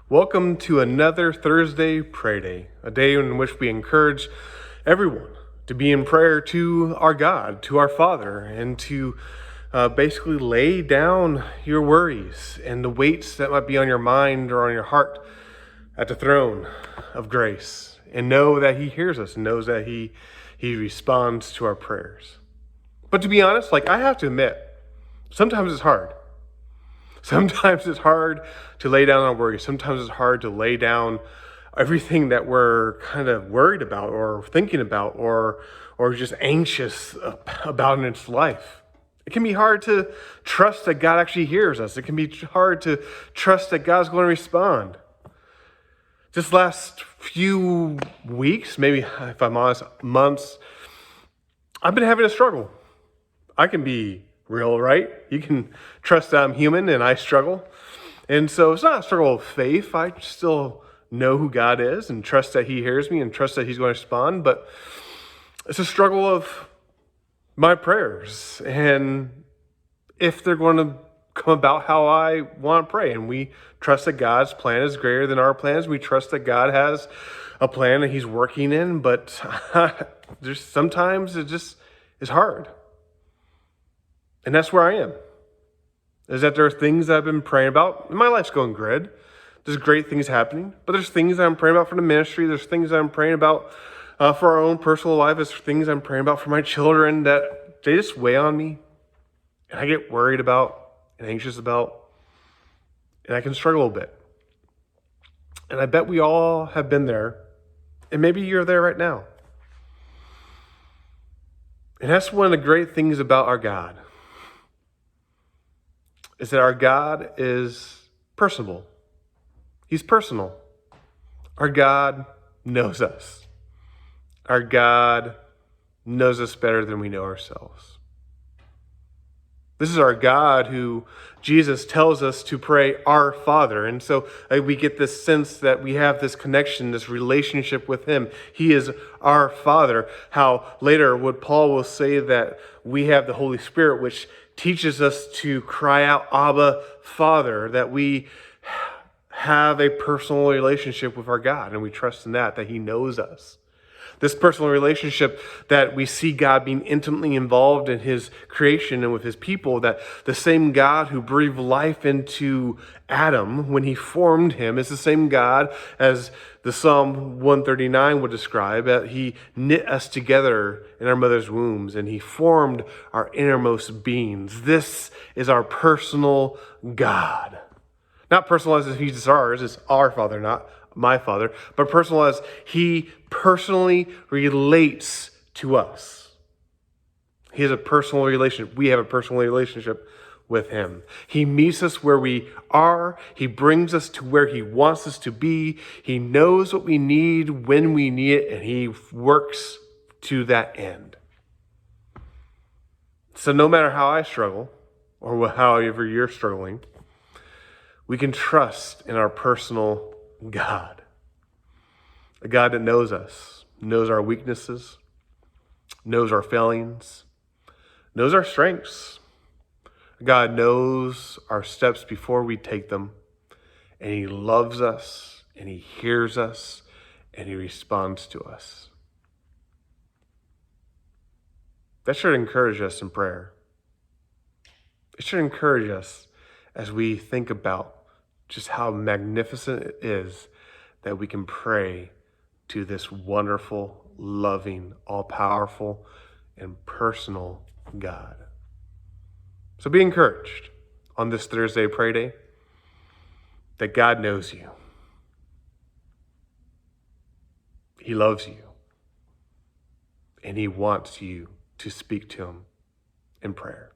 Welcome to another Thursday Pray Day, a day in which we encourage everyone to be in prayer to our God, to our Father, and to basically lay down your worries and the weights that might be on your mind or on your heart at the throne of grace, and know that He hears us and knows that He responds to our prayers. But to be honest, I have to admit, sometimes it's hard. Sometimes it's hard to lay down our worries. Sometimes it's hard to lay down everything that we're kind of worried about or thinking about or just anxious about in its life. It can be hard to trust that God actually hears us. It can be hard to trust that God's going to respond. This last few weeks, maybe if I'm honest, months, I've been having a struggle. I can be real, right? You can trust that I'm human and I struggle. And so it's not a struggle of faith. I still know who God is and trust that He hears me and trust that He's going to respond. But it's a struggle of my prayers and if they're going to come about how I want to pray. And we trust that God's plan is greater than our plans. We trust that God has a plan that He's working in. But sometimes it just is hard. And that's where I am, is that there are things that I've been praying about. My life's going good. There's great things happening. But there's things that I'm praying about for the ministry. There's things that I'm praying about for our own personal life. There's things I'm praying about for my children that they just weigh on me. And I get worried about and anxious about. And I can struggle a bit. And I bet we all have been there. And maybe you're there right now. And that's one of the great things about our God, is that our God is personable. He's personal. Our God knows us. Our God knows us better than we know ourselves. This is our God who Jesus tells us to pray, our Father. And so we get this sense that we have this connection, this relationship with Him. He is our Father. How later what Paul will say that we have the Holy Spirit, which teaches us to cry out, Abba, Father, that we have a personal relationship with our God, and we trust in that He knows us. This personal relationship that we see God being intimately involved in His creation and with His people, that the same God who breathed life into Adam when He formed him is the same God as the Psalm 139 would describe, that He knit us together in our mother's wombs and He formed our innermost beings. This is our personal God. Not personal as if He's ours, it's our Father, not my Father, but personal as He personally relates to us. He has a personal relationship. We have a personal relationship with Him. He meets us where we are. He brings us to where He wants us to be. He knows what we need when we need it, and He works to that end. So no matter how I struggle, or however you're struggling, we can trust in our personal God. A God that knows us, knows our weaknesses, knows our failings, knows our strengths. God knows our steps before we take them, and He loves us, and He hears us, and He responds to us. That should encourage us in prayer. It should encourage us as we think about just how magnificent it is that we can pray to this wonderful, loving, all-powerful, and personal God. So be encouraged on this Thursday Pray Day that God knows you. He loves you. And He wants you to speak to Him in prayer.